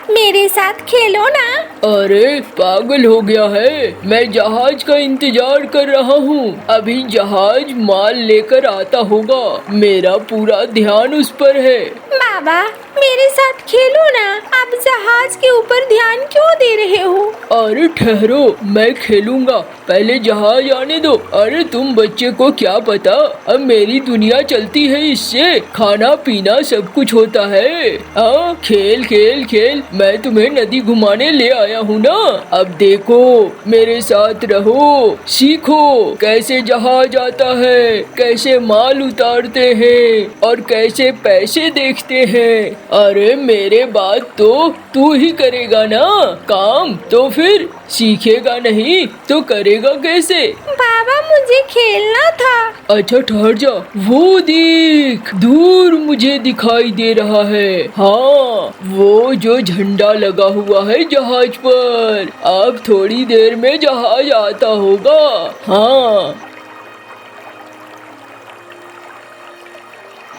मेरे साथ खेलो ना। अरे पागल हो गया है, मैं जहाज का इंतजार कर रहा हूँ। अभी जहाज माल लेकर आता होगा, मेरा पूरा ध्यान उस पर है। बाबा मेरे साथ खेलो ना, आप जहाज के ऊपर ध्यान क्यों दे रहे हो? अरे ठहरो, मैं खेलूंगा, पहले जहाज आने दो। अरे तुम बच्चे को क्या पता, अब मेरी दुनिया चलती है इससे, खाना पीना सब कुछ होता है। हाँ खेल खेल खेल, मैं तुम्हें नदी घुमाने ले आया हूँ ना। अब देखो, मेरे साथ रहो, सीखो कैसे जहाज आता है, कैसे माल उतारते हैं और कैसे पैसे देखते हैं। अरे मेरे बाद तो तू ही करेगा ना काम, तो फिर सीखेगा नहीं तो करेगा कैसे? बाबा मुझे खेलना था। अच्छा ठहर जा, वो देख दूर मुझे दिखाई दे रहा है। हाँ वो जो झंडा लगा हुआ है जहाज पर, अब थोड़ी देर में जहाज आता होगा। हाँ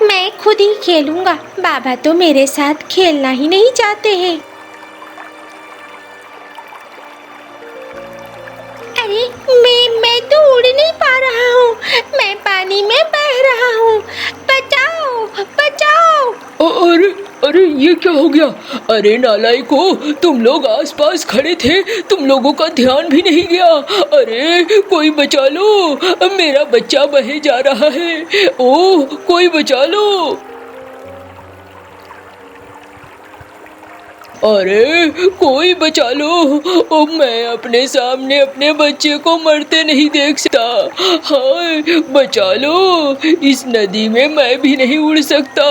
मैं खुद ही खेलूंगा, बाबा तो मेरे साथ खेलना ही नहीं चाहते हैं। अरे मैं तो उड़ नहीं पा रहा हूँ, मैं पानी में बह रहा हूँ। बचाओ बचाओ। अरे अरे ये क्या हो गया? अरे नालायको, तुम लोग आसपास खड़े थे, तुम लोगों का ध्यान भी नहीं गया। अरे कोई बचा लो, मेरा बच्चा बहे जा रहा है। ओह कोई बचा लो। अरे कोई बचा लो, ओ मैं अपने सामने अपने बच्चे को मरते नहीं देख सकता। हाय बचा लो, इस नदी में मैं भी नहीं उड़ सकता।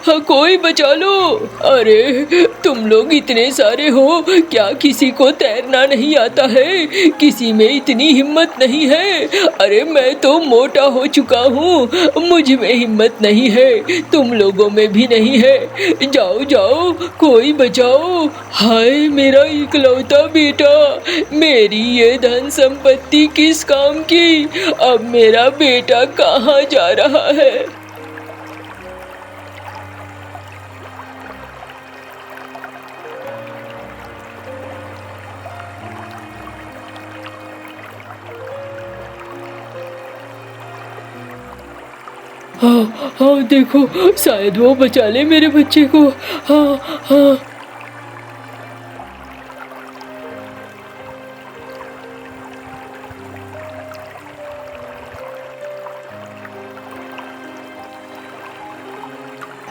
हाँ, कोई बचा लो। अरे तुम लोग इतने सारे हो, क्या किसी को तैरना नहीं आता है? किसी में इतनी हिम्मत नहीं है? अरे मैं तो मोटा हो चुका हूँ, मुझ में हिम्मत नहीं है, तुम लोगों में भी नहीं है। जाओ जाओ, कोई बचाओ। हाय मेरा इकलौता बेटा, मेरी ये धन संपत्ति किस काम की? अब मेरा बेटा कहाँ जा रहा है? हाँ हाँ देखो, शायद वो बचा ले मेरे बच्चे को। हाँ हाँ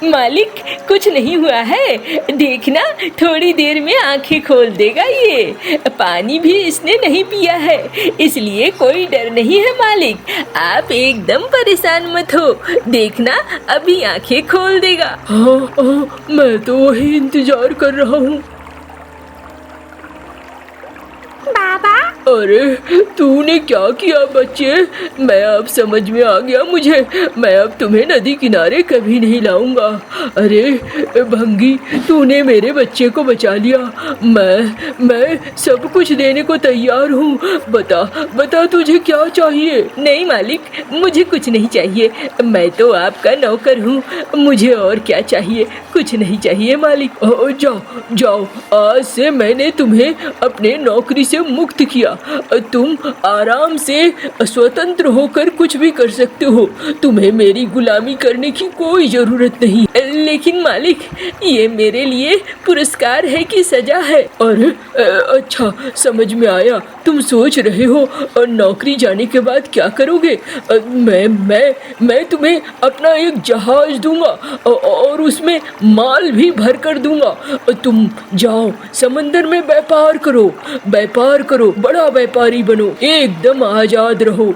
मालिक कुछ नहीं हुआ है, देखना थोड़ी देर में आंखें खोल देगा। ये पानी भी इसने नहीं पिया है, इसलिए कोई डर नहीं है मालिक। आप एकदम परेशान मत हो, देखना अभी आंखें खोल देगा। हाँ हाँ, मैं तो वही इंतजार कर रहा हूँ। बाबा अरे तूने क्या किया बच्चे? मैं अब समझ में आ गया मुझे, मैं अब तुम्हें नदी किनारे कभी नहीं लाऊंगा। अरे भंगी, तूने मेरे बच्चे को बचा लिया। मैं सब कुछ देने को तैयार हूँ। बता बता तुझे क्या चाहिए? नहीं मालिक, मुझे कुछ नहीं चाहिए, मैं तो आपका नौकर हूँ, मुझे और क्या चाहिए? कुछ नहीं चाहिए मालिक। जाओ जाओ, आज से मैंने तुम्हें अपने नौकरी से मुक्त किया। तुम आराम से स्वतंत्र होकर कुछ भी कर सकते हो, तुम्हें मेरी गुलामी करने की कोई जरूरत नहीं। लेकिन मालिक, ये मेरे लिए पुरस्कार है कि सजा है? अरे अच्छा समझ में आया, तुम सोच रहे हो और नौकरी जाने के बाद क्या करोगे? मैं तुम्हें अपना एक जहाज दूंगा और उसमें माल भी भर कर दूंगा। तुम जाओ समंदर में व्यापार करो, बड़ा व्यापारी बनो, एकदम आजाद रहो,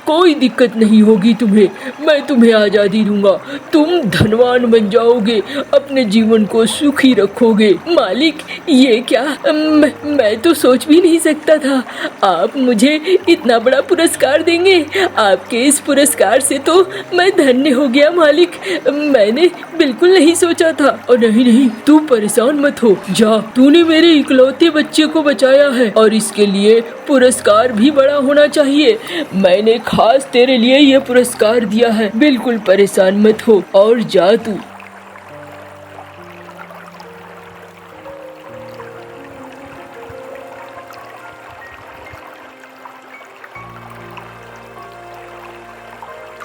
कोई दिक्कत नहीं होगी तुम्हें, मैं तुम्हें आजादी दूंगा, तुम धनवान बन जाओगे, अपने जीवन को सुखी रखोगे। मालिक ये क्या, मैं तो सोच भी नहीं सकता था आप मुझे इतना बड़ा पुरस्कार देंगे। आपके इस पुरस्कार से तो मैं धन्य हो गया मालिक, मैंने बिल्कुल नहीं सोचा था। और नहीं, तू परेशान मत हो, जा, तूने मेरे इकलौते बच्चे को बचाया है और इसके लिए पुरस्कार भी बड़ा होना चाहिए। मैंने खास तेरे लिए ये पुरस्कार दिया है, बिल्कुल परेशान मत हो और जा तू।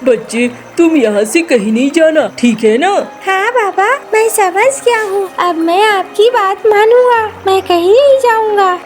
बच्चे तुम यहाँ से कहीं नहीं जाना, ठीक है ना? हाँ बाबा, मैं समझ गया हूँ। अब मैं आपकी बात मानूंगा, मैं कहीं नहीं जाऊंगा।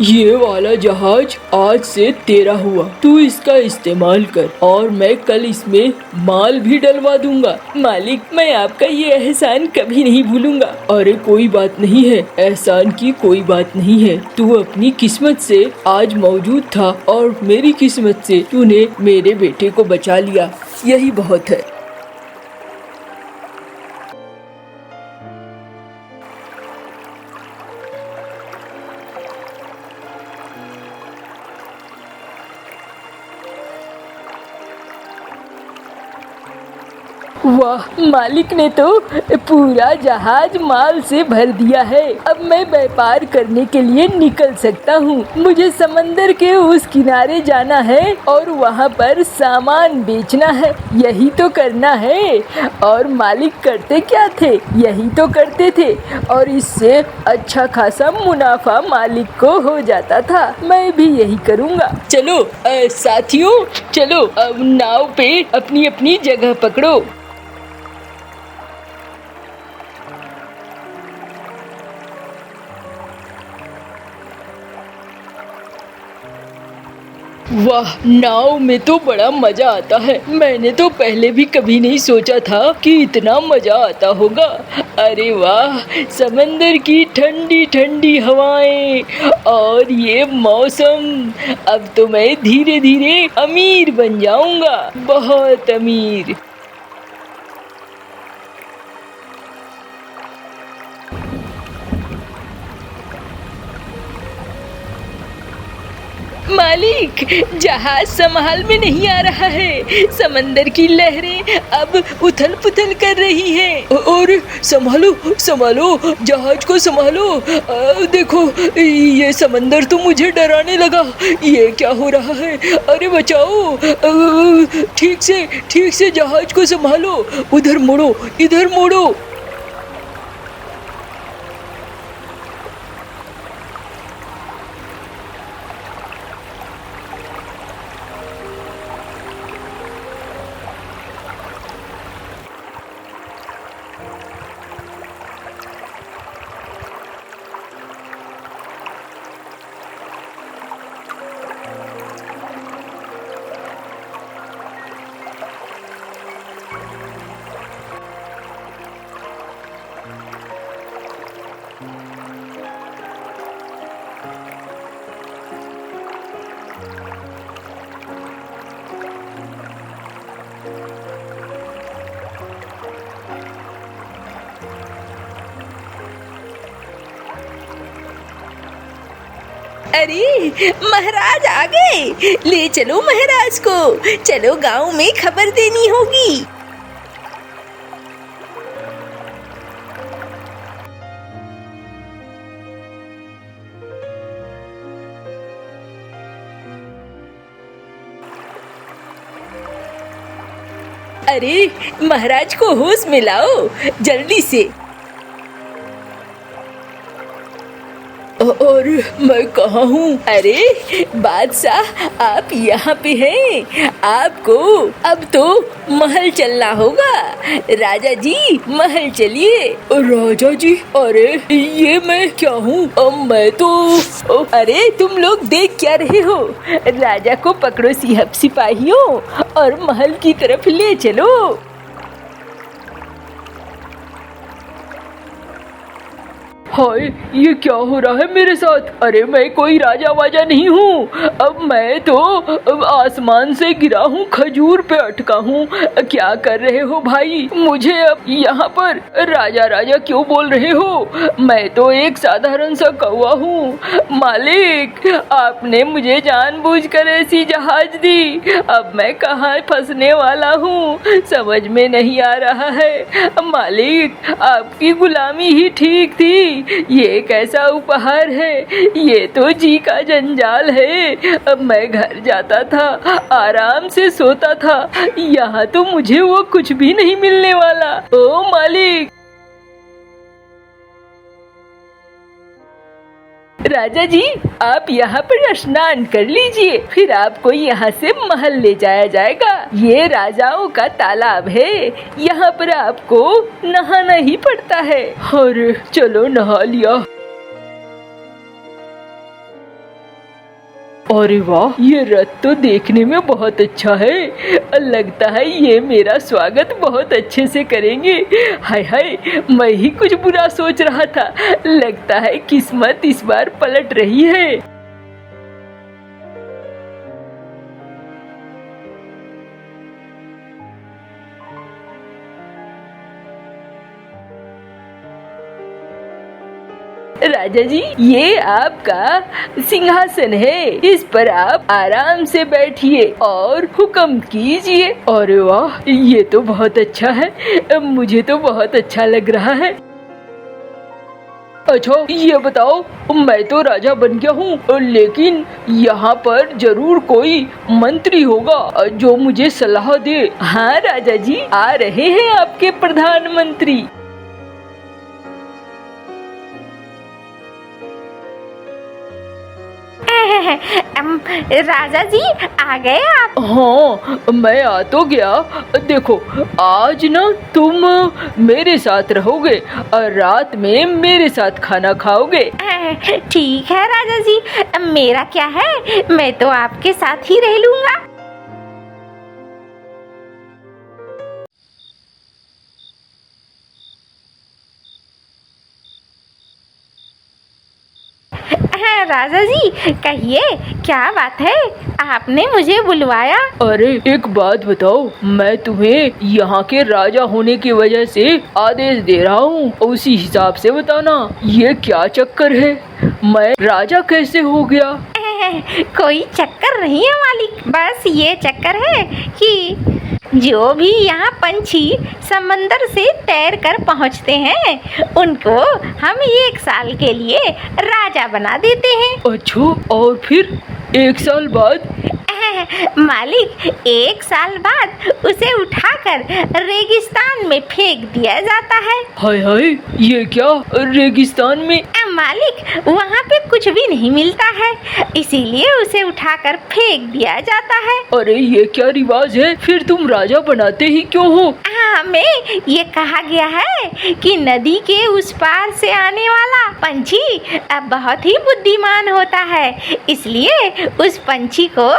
ये वाला जहाज आज से तेरा हुआ, तू इसका इस्तेमाल कर और मैं कल इसमें माल भी डलवा दूंगा। मालिक, मैं आपका ये एहसान कभी नहीं भूलूंगा। अरे कोई बात नहीं है, एहसान की कोई बात नहीं है। तू अपनी किस्मत से आज मौजूद था और मेरी किस्मत से तूने मेरे बेटे को बचा लिया, यही बहुत है। वाह, मालिक ने तो पूरा जहाज माल से भर दिया है। अब मैं व्यापार करने के लिए निकल सकता हूँ। मुझे समंदर के उस किनारे जाना है और वहाँ पर सामान बेचना है, यही तो करना है। और मालिक करते क्या थे, यही तो करते थे और इससे अच्छा खासा मुनाफा मालिक को हो जाता था। मैं भी यही करूँगा। चलो साथियों, चलो अब नाव पे अपनी अपनी जगह पकड़ो। वाह, नाव में तो बड़ा मजा आता है। मैंने तो पहले भी कभी नहीं सोचा था कि इतना मजा आता होगा। अरे वाह, समंदर की ठंडी ठंडी हवाएं और ये मौसम। अब तो मैं धीरे धीरे अमीर बन जाऊंगा, बहुत अमीर। मालिक, जहाज संभाल में नहीं आ रहा है। समंदर की लहरें अब उथल पुथल कर रही हैं। और संभालो संभालो, जहाज को संभालो। देखो, ये समंदर तो मुझे डराने लगा। ये क्या हो रहा है? अरे बचाओ, ठीक से जहाज को संभालो। उधर मुड़ो, इधर मुड़ो। अरे महाराज आ गए, ले चलो महाराज को। चलो गांव में खबर देनी होगी। अरे महाराज को होश में लाओ जल्दी से। और मैं कहाँ हूँ? अरे बादशाह, आप यहाँ पे हैं। आपको अब तो महल चलना होगा। राजा जी, महल चलिए। राजा जी? अरे ये मैं क्या हूँ? मैं तो अरे तुम लोग देख क्या रहे हो? राजा को पकड़ो सिपाहियों और महल की तरफ ले चलो। हाय, ये क्या हो रहा है मेरे साथ? अरे मैं कोई राजा वाजा नहीं हूँ। अब मैं तो आसमान से गिरा हूँ, खजूर पे अटका हूँ। क्या कर रहे हो भाई? मुझे अब यहाँ पर राजा राजा क्यों बोल रहे हो? मैं तो एक साधारण सा कौवा हूँ। मालिक, आपने मुझे जानबूझकर ऐसी जहाज दी। अब मैं कहाँ फंसने वाला हूँ, समझ में नहीं आ रहा है। मालिक, आपकी गुलामी ही ठीक थी। ये कैसा उपहार है? ये तो जी का जंजाल है। अब मैं घर जाता था, आराम से सोता था। यहाँ तो मुझे वो कुछ भी नहीं मिलने वाला। ओ मालिक! राजा जी, आप यहाँ पर स्नान कर लीजिए, फिर आपको यहाँ से महल ले जाया जाएगा। ये राजाओं का तालाब है, यहाँ पर आपको नहाना ही पड़ता है। अरे चलो नहा लिया। अरे वाह, ये रथ तो देखने में बहुत अच्छा है। लगता है ये मेरा स्वागत बहुत अच्छे से करेंगे। हाय हाय, मैं ही कुछ बुरा सोच रहा था। लगता है किस्मत इस बार पलट रही है। राजा जी, ये आपका सिंहासन है, इस पर आप आराम से बैठिए और हुक्म कीजिए। अरे वाह, ये तो बहुत अच्छा है, मुझे तो बहुत अच्छा लग रहा है। अच्छा ये बताओ, मैं तो राजा बन गया हूँ, लेकिन यहाँ पर जरूर कोई मंत्री होगा जो मुझे सलाह दे। हाँ राजा जी, आ रहे हैं आपके प्रधानमंत्री। राजा जी, आ गए आप? हाँ, मैं आ तो गया। देखो, आज ना तुम मेरे साथ रहोगे और रात में मेरे साथ खाना खाओगे। ठीक है राजा जी, मेरा क्या है, मैं तो आपके साथ ही रह लूंगा। राजा जी, कहिए क्या बात है, आपने मुझे बुलवाया? अरे एक बात बताओ, मैं तुम्हें यहाँ के राजा होने की वजह से आदेश दे रहा हूँ, उसी हिसाब से बताना ये क्या चक्कर है, मैं राजा कैसे हो गया? कोई चक्कर नहीं है मालिक, बस ये चक्कर है कि जो भी यहाँ पंछी समंदर से तैर कर पहुँचते हैं, उनको हम 1 साल के लिए राजा बना देते हैं। अच्छा, और फिर 1 साल बाद? मालिक, 1 साल बाद उसे उठाकर रेगिस्तान में फेंक दिया जाता है। हाय हाय, ये क्या, रेगिस्तान में? मालिक, वहाँ पे कुछ भी नहीं मिलता है, इसीलिए उसे उठाकर फेंक दिया जाता है। अरे ये क्या रिवाज है, फिर तुम राजा बनाते ही क्यों हो? हमें ये कहा गया है कि नदी के उस पार से आने वाला पंछी बहुत ही बुद्धिमान होता है, इसलिए उस पंछी को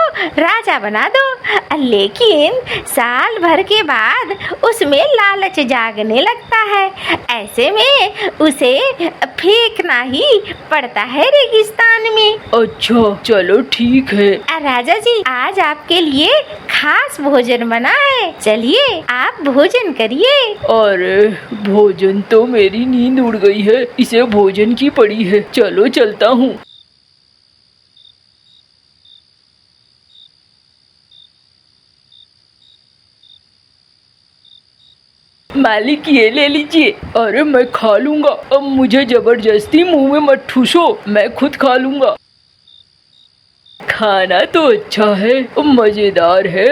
राजा बना दो। लेकिन साल भर के बाद उसमें लालच जागने लगता है, ऐसे में उसे फेंकना ही पड़ता है रेगिस्तान में। अच्छा चलो ठीक है। राजा जी, आज आपके लिए खास भोजन बना है, चलिए आप भोजन करिए। अरे भोजन तो, मेरी नींद उड़ गई है, इसे भोजन की पड़ी है, चलो चलता हूँ। मालिक ये ले लीजिए। अरे मैं खा लूंगा, अब मुझे जबरदस्ती मुंह में मत ठूसो, मैं खुद खा लूंगा। खाना तो अच्छा है, मजेदार है।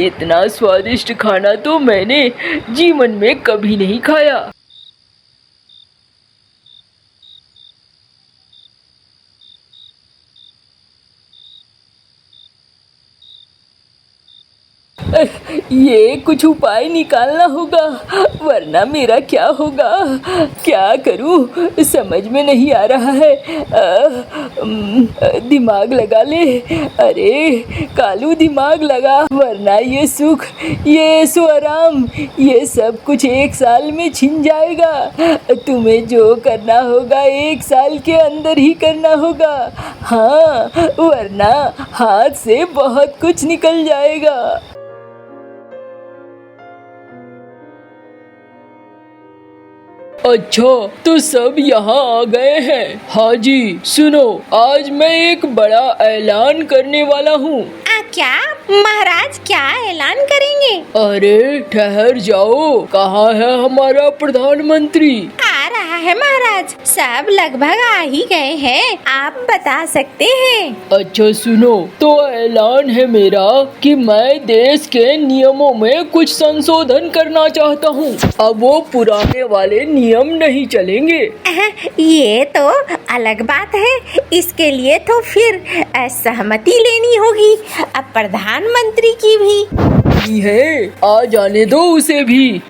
इतना स्वादिष्ट खाना तो मैंने जीवन में कभी नहीं खाया। ये कुछ उपाय निकालना होगा, वरना मेरा क्या होगा, क्या करूं समझ में नहीं आ रहा है। दिमाग लगा ले, अरे कालू दिमाग लगा, वरना ये सुख, ये ऐशो आराम, ये सब कुछ 1 साल में छिन जाएगा। तुम्हें जो करना होगा 1 साल के अंदर ही करना होगा, हाँ, वरना हाथ से बहुत कुछ निकल जाएगा। अच्छा तो सब यहाँ आ गए हैं। हाँ जी सुनो, आज मैं एक बड़ा ऐलान करने वाला हूँ। क्या महाराज, क्या ऐलान करेंगे? अरे ठहर जाओ, कहाँ है हमारा प्रधानमंत्री? रहा है महाराज, सब लगभग आ ही गए हैं, आप बता सकते हैं। अच्छा सुनो, तो ऐलान है मेरा कि मैं देश के नियमों में कुछ संशोधन करना चाहता हूँ। अब वो पुराने वाले नियम नहीं चलेंगे। ये तो अलग बात है, इसके लिए तो फिर सहमति लेनी होगी अब प्रधानमंत्री की भी। है, आ जाने दो उसे भी।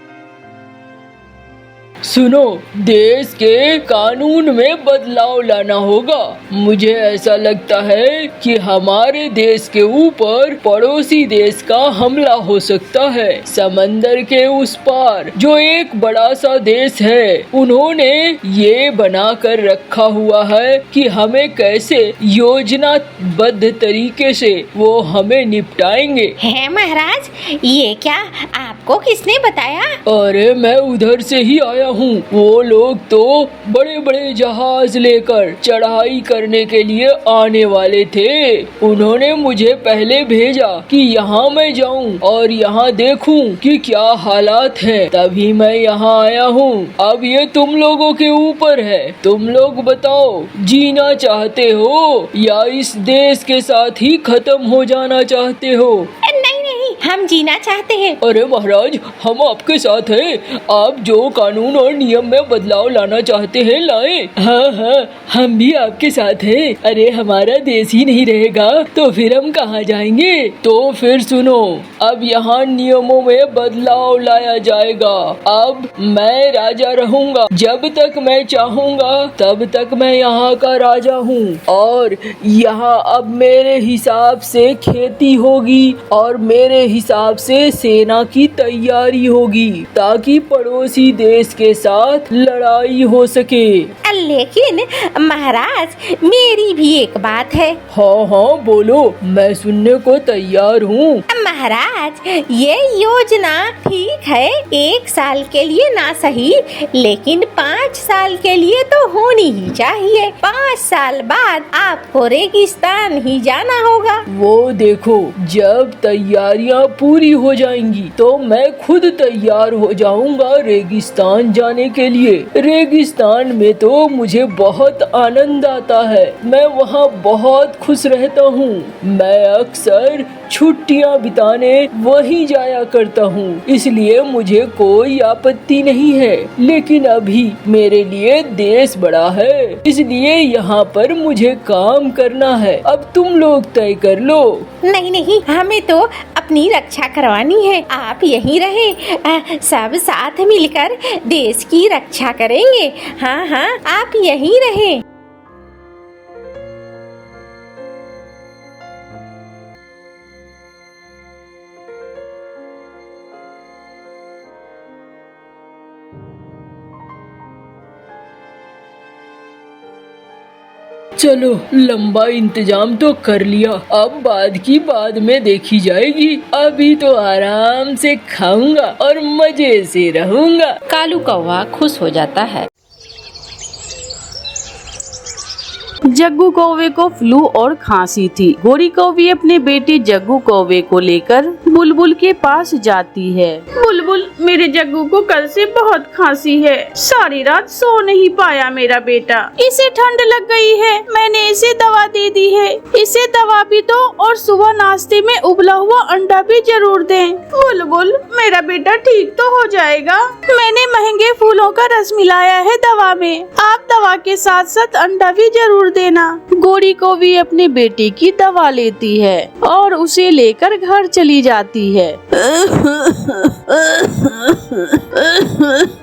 सुनो, देश के कानून में बदलाव लाना होगा। मुझे ऐसा लगता है कि हमारे देश के ऊपर पड़ोसी देश का हमला हो सकता है। समंदर के उस पार जो एक बड़ा सा देश है, उन्होंने ये बना कर रखा हुआ है कि हमें कैसे योजनाबद्ध तरीके से वो हमें निपटाएंगे। है महाराज, ये क्या आपको किसने बताया? अरे मैं उधर से ही आया हूँ। वो लोग तो बड़े बड़े जहाज लेकर चढ़ाई करने के लिए आने वाले थे। उन्होंने मुझे पहले भेजा कि यहाँ मैं जाऊँ और यहाँ देखूँ कि क्या हालात हैं, तभी मैं यहाँ आया हूँ। अब ये तुम लोगों के ऊपर है, तुम लोग बताओ, जीना चाहते हो या इस देश के साथ ही खत्म हो जाना चाहते हो? नहीं नहीं, हम जीना चाहते हैं। अरे महाराज, हम आपके साथ हैं। आप जो कानून और नियम में बदलाव लाना चाहते हैं लाएं। हाँ हाँ, हम भी आपके साथ हैं। अरे हमारा देश ही नहीं रहेगा तो फिर हम कहाँ जाएंगे? तो फिर सुनो, अब यहाँ नियमों में बदलाव लाया जाएगा। अब मैं राजा रहूँगा, जब तक मैं चाहूँगा तब तक मैं यहाँ का राजा हूँ। और यहाँ अब मेरे हिसाब से खेती होगी और मेरे हिसाब से सेना की तैयारी होगी, ताकि पड़ोसी देश के साथ लड़ाई हो सके। लेकिन महाराज, मेरी भी एक बात है। हाँ हाँ बोलो, मैं सुनने को तैयार हूँ। महाराज, ये योजना ठीक है, 1 साल के लिए ना सही, लेकिन 5 साल के लिए तो होनी ही चाहिए। 5 साल बाद आपको रेगिस्तान ही जाना होगा। वो देखो, जब तैयारियां पूरी हो जाएंगी तो मैं खुद तैयार हो जाऊंगा रेगिस्तान जाने के लिए। रेगिस्तान में तो मुझे बहुत आनंद आता है, मैं वहाँ बहुत खुश रहता हूँ। मैं अक्सर छुट्टियाँ बिताने वहीं जाया करता हूँ, इसलिए मुझे कोई आपत्ति नहीं है। लेकिन अभी मेरे लिए देश बड़ा है, इसलिए यहाँ पर मुझे काम करना है। अब तुम लोग तय कर लो। नहीं नहीं, हमें तो अपनी रक्षा करवानी है, आप यहीं रहे, सब साथ मिलकर देश की रक्षा करेंगे। हाँ हाँ, आप यहीं रहे। चलो, लंबा इंतजाम तो कर लिया, अब बाद की बाद में देखी जाएगी। अभी तो आराम से खाऊंगा और मजे से रहूंगा। कालू कौवा खुश हो जाता है। जग्गू कौवे को फ्लू और खांसी थी। गोरी कौवी अपने बेटे जग्गू कौवे को लेकर बुलबुल के पास जाती है। बुलबुल, मेरे जग्गू को कल से बहुत खांसी है, सारी रात सो नहीं पाया मेरा बेटा। इसे ठंड लग गई है, मैंने इसे दवा दे दी है, इसे दवा भी दो और सुबह नाश्ते में उबला हुआ अंडा भी जरूर दें। बुलबुल, मेरा बेटा ठीक तो हो जाएगा, मैंने महंगे फूलों का रस मिलाया है दवा में, आप दवा के साथ साथ अंडा भी जरूर देना। गोरी कौवी अपने बेटे की दवा लेती है और उसे लेकर घर चली जाती है।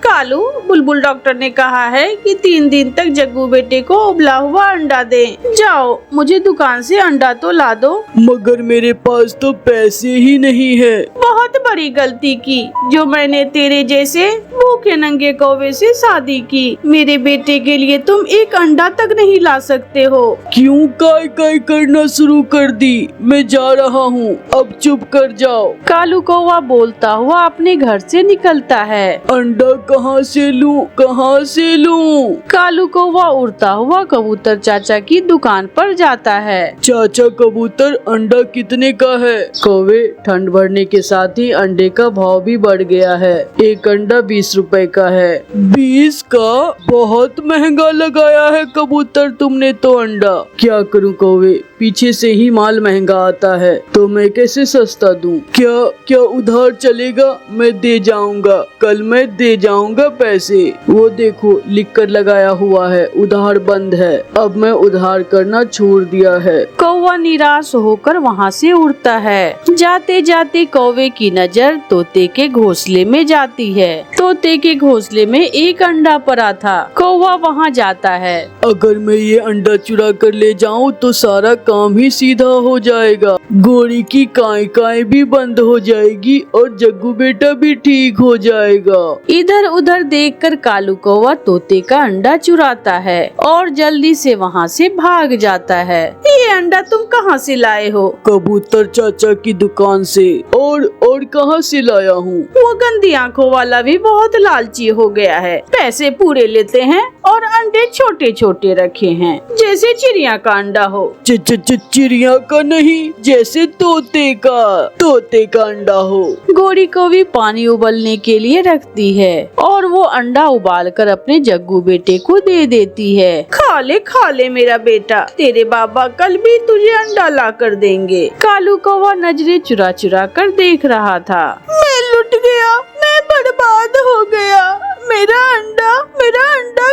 कालू, बुलबुल डॉक्टर ने कहा है कि 3 दिन तक जग्गू बेटे को उबला हुआ अंडा दें। जाओ, मुझे दुकान से अंडा तो ला दो। मगर मेरे पास तो पैसे ही नहीं है। बहुत बड़ी गलती की जो मैंने तेरे जैसे भूखे नंगे कौवे से शादी की। मेरे बेटे के लिए तुम एक अंडा तक नहीं ला सकते हो। क्यों काय काय करना शुरू कर दी? मैं जा रहा हूँ, अब चुप कर जाओ। कालू कौवा बोलता हुआ अपने घर से निकलता है। अंडा कहाँ से लूं? कहाँ से लूं? कालू कौवा उड़ता हुआ कबूतर चाचा की दुकान पर जाता है। चाचा कबूतर, अंडा कितने का है? कौवे, ठंड बढ़ने के साथ ही ही अंडे का भाव भी बढ़ गया है। एक अंडा 20 रुपए का है। 20 का? बहुत महंगा लगाया है कबूतर तुमने तो अंडा। क्या करूं कौवे, पीछे से ही माल महंगा आता है तो मैं कैसे सस्ता दूं? क्या उधार चलेगा? मैं दे जाऊंगा, कल मैं दे जाऊंगा पैसे। वो देखो लिख कर लगाया हुआ है उधार बंद है। अब मैं उधार करना छोड़ दिया है। कौवा निराश होकर वहाँ से उड़ता है। जाते जाते कौवे की नजर तोते के घोंसले में जाती है। तोते के घोंसले में एक अंडा पड़ा था। कौवा वहाँ जाता है। अगर मैं ये अंडा चुरा कर ले जाऊं तो सारा काम ही सीधा हो जाएगा। गोरी की काई काई भी बंद हो जाएगी और जग्गू बेटा भी ठीक हो जाएगा। इधर उधर देखकर कालू कौवा तोते का अंडा चुराता है और जल्दी से वहाँ से भाग जाता है। ये अंडा तुम कहाँ से लाए हो? कबूतर चाचा की दुकान से। और कहाँ से लाया हूँ? वो गंदी आंखों वाला भी बहुत लालची हो गया है। पैसे पूरे लेते हैं और अंडे छोटे छोटे रखे हैं जैसे चिड़िया का अंडा हो। चिड़िया का नहीं, जैसे तोते का अंडा हो। गोरी को भी पानी उबलने के लिए रखती है और वो अंडा उबालकर अपने जग्गू बेटे को दे देती है। खा ले मेरा बेटा, तेरे बाबा कल भी तुझे अंडा ला कर देंगे। कालू कौवा नजरें चुरा चुरा कर देख रहा था। मैं लुट गया, मैं बर्बाद हो गया। मेरा अंडा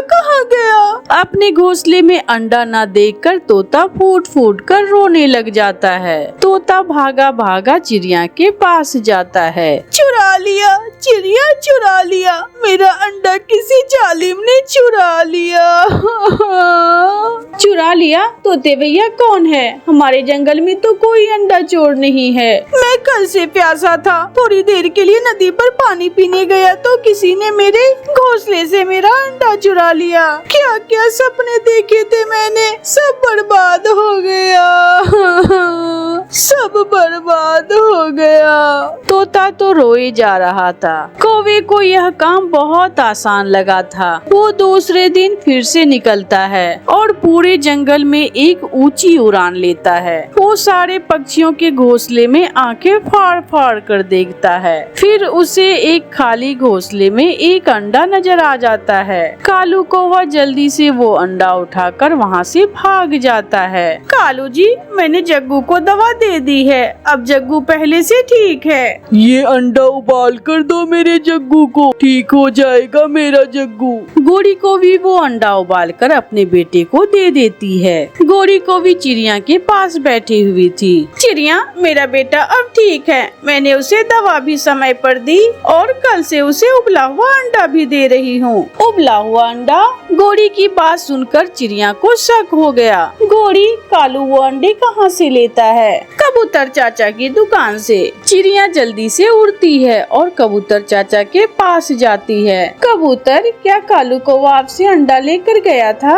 कहाँ गया? अपने घोंसले में अंडा न देखकर तोता फूट फूट कर रोने लग जाता है। तोता भागा भागा चिड़िया के पास जाता है। चुरा लिया चिड़िया, चुरा लिया मेरा अंडा, किसी जालिम ने चुरा लिया। चुरा लिया? तोते भैया कौन है? हमारे जंगल में तो कोई अंडा चोर नहीं है। मैं कल से प्यासा था, थोड़ी देर के लिए नदी पर पानी पीने गया तो किसी ने मेरे घोंसले से मेरा अंडा चुरा लिया। क्या क्या सपने देखे थे मैंने, सब बर्बाद हो गया। सब बर्बाद हो गया। तोता तो रोए जा रहा था। कौवे को यह काम बहुत आसान लगा था। वो दूसरे दिन फिर से निकलता है और पूरे जंगल में एक ऊंची उड़ान लेता है। वो सारे पक्षियों के घोंसले में आंखें फाड़ फाड़ कर देखता है। फिर उसे एक खाली घोंसले में एक अंडा नजर आ जाता है। कालू कौवा जल्दी से वो अंडा उठाकर वहाँ से भाग जाता है। कालू जी, मैंने जग्गू को दवा दे दी है, अब जग्गू पहले से ठीक है। ये अंडा उबाल कर दो मेरे जग्गू को, ठीक हो जाएगा मेरा जग्गू। गोरी को भी वो अंडा उबाल कर अपने बेटे को दे देती है। गोरी को भी चिड़िया के पास बैठी हुई थी। चिड़िया, मेरा बेटा अब ठीक है, मैंने उसे दवा भी समय पर दी और कल से उसे उबला हुआ अंडा भी दे रही हूँ। उबला हुआ अंडा? गोरी की बात सुनकर चिड़िया को शक हो गया। गोरी, कालू वो अंडे कहाँ से लेता है? कबूतर चाचा की दुकान से। चिड़िया जल्दी से उड़ती है और कबूतर चाचा के पास जाती है। कबूतर, क्या कालू कौवा आपसे अंडा लेकर गया था?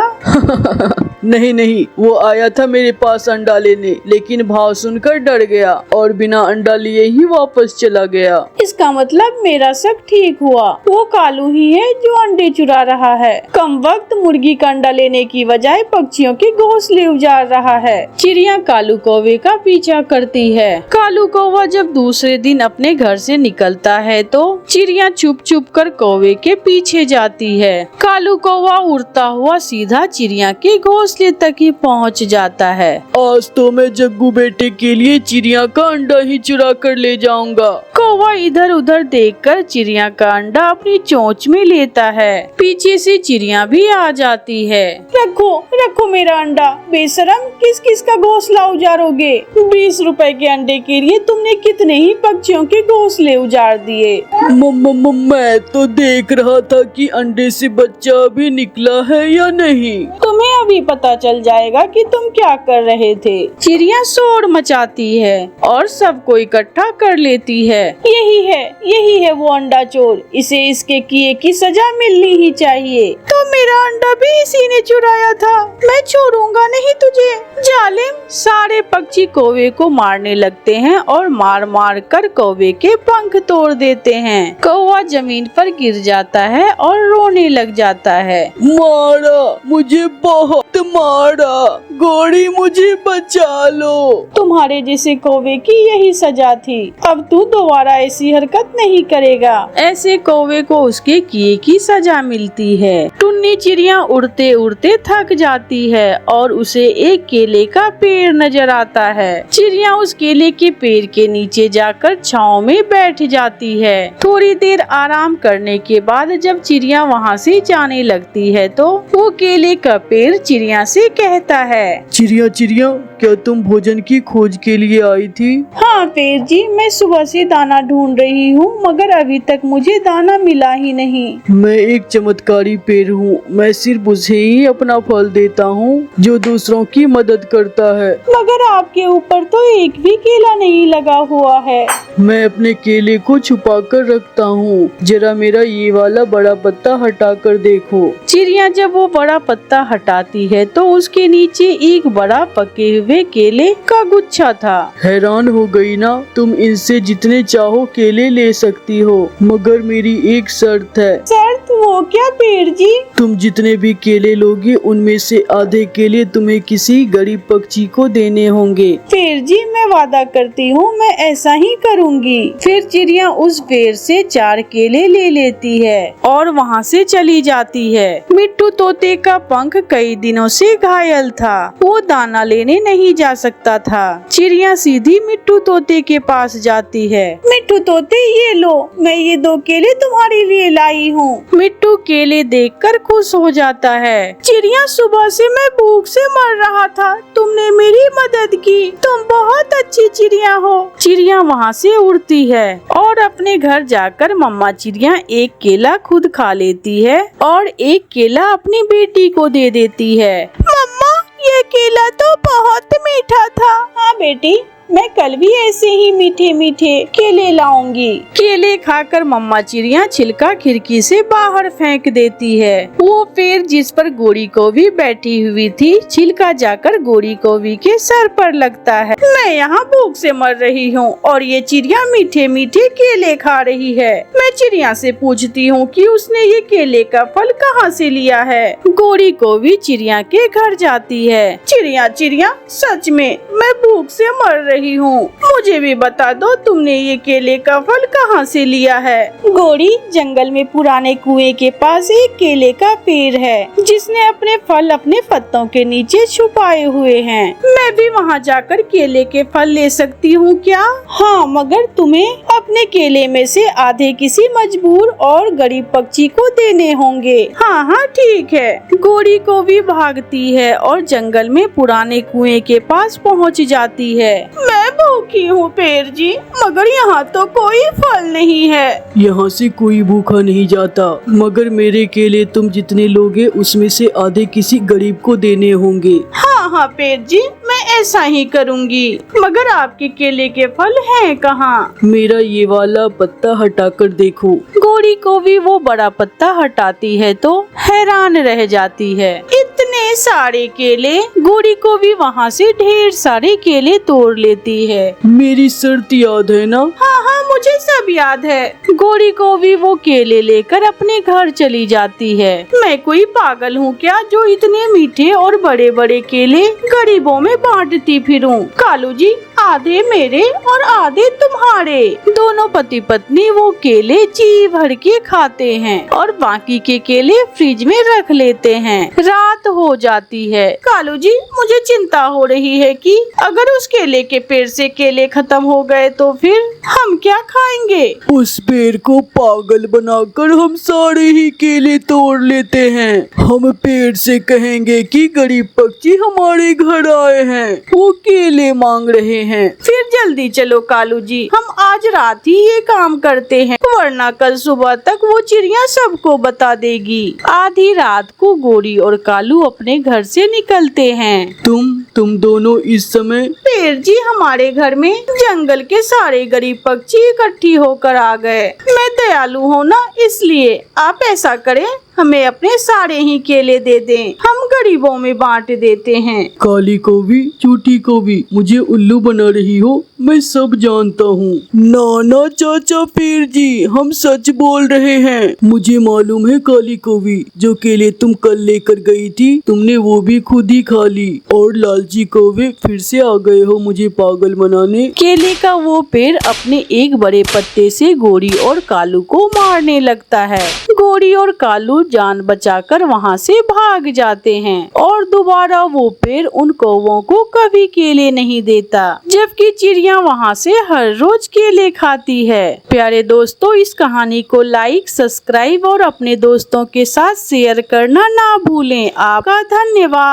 नहीं, वो आया था मेरे पास अंडा लेने, लेकिन भाव सुनकर डर गया और बिना अंडा लिए ही वापस चला गया। इसका मतलब मेरा शक ठीक हुआ, वो कालू ही है जो अंडे चुरा रहा है। कम वक्त मुर्गी का अंडा लेने की बजाय पक्षियों के घोंसले उजाड़ रहा है। चिड़िया कालू कौवे का पीछा करती है। कालू कौवा जब दूसरे दिन अपने घर से निकलता है तो चिड़िया छुप छुप कर कौवे के पीछे जाती है। कालू कौवा उड़ता हुआ सीधा चिड़िया के घोंसले तक ही पहुंच जाता है। आज तो मैं जग्गू बेटे के लिए चिड़िया का अंडा ही चुरा कर ले जाऊंगा। कौवा इधर उधर देखकर चिड़िया का अंडा अपनी चोंच में लेता है। पीछे से चिड़िया भी आ जाती है। रखो मेरा अंडा, बेशरम, किस किस का घोंसला उजाड़ोगे? 20 रुपए के अंडे के लिए तुमने कितने ही पक्षियों के घोंसले उजाड़ दिए। मैं तो देख रहा था कि अंडे से बच्चा अभी निकला है या नहीं। तुम्हें अभी पता चल जाएगा कि तुम क्या कर रहे थे। चिड़िया शोर मचाती है और सबको इकट्ठा कर लेती है। यही है वो अंडा चोर, इसे इसके किए की सजा मिलनी ही चाहिए। तो मेरा अंडा भी इसी ने चुराया था, मैं छोड़ूंगा नहीं तुझे, जालिम। सारे पक्षी कौवे को मारने लगते हैं और मार मार कर कौवे के पंख तोड़ देते हैं। कौवा जमीन पर गिर जाता है और रोने लग जाता है। मारा, मुझे बहुत मारा, गौरी मुझे बचा लो। तुम्हारे जैसे कौवे की यही सजा थी। अब तू दोबारा ऐसी हरकत नहीं करेगा। ऐसे कौवे को उसके किए की सजा मिलती है। टुन्नी चिड़िया उड़ते उड़ते थक जाती है और उसे एक केले का पेड़ नजर आता है। चिड़िया उस केले के पेड़ के नीचे जाकर छांव में बैठ जाती है। थोड़ी देर आराम करने के बाद जब चिड़िया वहाँ से जाने लगती है तो वो केले का पेड़ चिड़िया से कहता है, चिड़िया चिड़िया, क्या तुम भोजन की खोज के लिए आई थी? हाँ पेड़ जी, मैं सुबह से दाना ढूंढ रही हूँ मगर अभी तक मुझे दाना मिला ही नहीं। मैं एक चमत्कारी पेड़ हूँ। मैं सिर्फ उसे ही अपना फल देता हूँ जो दूसरों की मदद करता है। मगर आपके ऊपर तो एक भी केला नहीं लगा हुआ है। मैं अपने केले को छुपा कर रखता हूँ। जरा मेरा ये वाला बड़ा पत्ता हटा कर देखो। चिड़िया जब वो बड़ा पत्ता हटाती है तो उसके नीचे एक बड़ा पके हुए केले का गुच्छा था। हैरान हो गई ना? तुम इनसे जितने चाहो केले ले सकती हो, मगर मेरी एक शर्त है। शर्त? वो क्या पेड़ जी? तुम जितने भी केले लोगे उनमें से आधे केले तुम्हें किसी गरीब पक्षी को देने होंगे। पेड़ जी, मैं वादा करती हूँ मैं ऐसा ही करूँगी। फिर चिड़िया उस पेड़ से 4 केले ले लेती है और वहाँ से चली जाती है। मिट्टू तोते का पंख कई दिनों से घायल था। वो दाना लेने नहीं जा सकता था। चिड़िया सीधी मिट्टू तोते के पास जाती है। मिट्टू तोते, ये लो, मैं ये 2 केले तुम्हारे लिए लाई हूँ। मिट्टू केले देखकर खुश हो जाता है। चिड़िया, सुबह से मैं भूख से मर रहा था, तुमने मेरी मदद की। तुम बहुत अच्छी चिड़िया हो। चिड़िया वहाँ से उड़ती है और अपने घर जाकर मम्मा चिड़िया एक केला खुद खा लेती है और एक केला अपनी बेटी को दे देती है। मम्मा, ये केला तो बहुत मीठा था। हाँ बेटी, मैं कल भी ऐसे ही मीठे मीठे केले लाऊंगी। केले खाकर मम्मा चिड़िया छिलका खिड़की से बाहर फेंक देती है। वो पेड़ जिस पर गोरी कौवी बैठी हुई थी, छिलका जाकर गोरी कौवी के सर पर लगता है। मैं यहाँ भूख से मर रही हूँ और ये चिड़िया मीठे मीठे केले खा रही है। मैं चिड़िया से पूछती हूँ कि उसने ये केले का फल कहाँ से लिया है। गोरी कौवी चिड़िया के घर जाती है। चिड़िया चिड़िया, सच में मैं भूख से मर रही हूँ, मुझे भी बता दो तुमने ये केले का फल कहाँ से लिया है। गोरी, जंगल में पुराने कुएं के पास एक केले का पेड़ है जिसने अपने फल अपने पत्तों के नीचे छुपाए हुए हैं। मैं भी वहाँ जाकर केले के फल ले सकती हूँ क्या? हाँ, मगर तुम्हें अपने केले में से आधे किसी मजबूर और गरीब पक्षी को देने होंगे। हाँ हाँ ठीक है। गोरी को भी भागती है और जंगल में पुराने कुएं के पास पहुँच जाती है। मैं भूखी हूँ पेड़ जी, मगर यहाँ तो कोई फल नहीं है। यहाँ से कोई भूखा नहीं जाता, मगर मेरे केले तुम जितने लोगे उसमें से आधे किसी गरीब को देने होंगे। हाँ हाँ पेड़ जी, मैं ऐसा ही करूँगी। मगर आपके केले के फल हैं कहाँ? मेरा ये वाला पत्ता हटाकर देखो। गोरी को भी वो बड़ा पत्ता हटाती है तो हैरान रह जाती है। इतने सारे केले! गोरी को भी वहाँ से ढेर सारे केले तोड़ लेती है। मेरी शर्त याद है ना? हाँ हाँ, मुझे सब याद है। गोरी को भी वो केले लेकर अपने घर चली जाती है। मैं कोई पागल हूँ क्या जो इतने मीठे और बड़े बड़े केले गरीबों में बांटती फिरूं? कालू जी, आधे मेरे और आधे तुम्हारे। दोनों पति पत्नी वो केले जी भर के खाते हैं और बाकी के केले फ्रिज में रख लेते हैं। रात हो जाती है। कालू जी, मुझे चिंता हो रही है कि अगर उस केले के पेड़ से केले खत्म हो गए तो फिर हम क्या खाएंगे? उस पेड़ को पागल बनाकर हम सारे ही केले तोड़ लेते हैं। हम पेड़ से कहेंगे कि गरीब पक्षी हमारे घर आए हैं, वो केले मांग रहे हैं। फिर जल्दी चलो कालू जी, हम आज रात ही ये काम करते हैं, वरना कल सुबह तक वो चिड़िया सबको बता देगी। आधी रात को गोरी और कालू अपने घर से निकलते हैं। तुम दोनों इस समय? पेड़ जी, हमारे घर में जंगल के सारे गरीब पक्षी इकट्ठी होकर आ गए। मैं दयालु हूँ ना, इसलिए आप ऐसा करें, हमें अपने सारे ही केले दे दें, हम गरीबों में बांट देते हैं। काली कौवी, झूठी कौवी, मुझे उल्लू बना रही हो, मैं सब जानता हूँ। नाना चाचा पीर जी, हम सच बोल रहे हैं। मुझे मालूम है काली कौवी, जो केले तुम कल लेकर गई थी, तुमने वो भी खुद ही खा ली। और लालची कौवे, फिर से आ गए हो मुझे पागल बनाने। केले का वो पेड़ अपने एक बड़े पत्ते से गोरी और कालू को मारने लगता है। गोरी और कालू जान बचाकर वहाँ से भाग जाते हैं और दोबारा वो पेड़ उन कौवों को कभी केले नहीं देता, जबकि चिड़िया वहाँ से हर रोज केले खाती है। प्यारे दोस्तों, इस कहानी को लाइक, सब्सक्राइब और अपने दोस्तों के साथ शेयर करना ना भूलें। आपका धन्यवाद।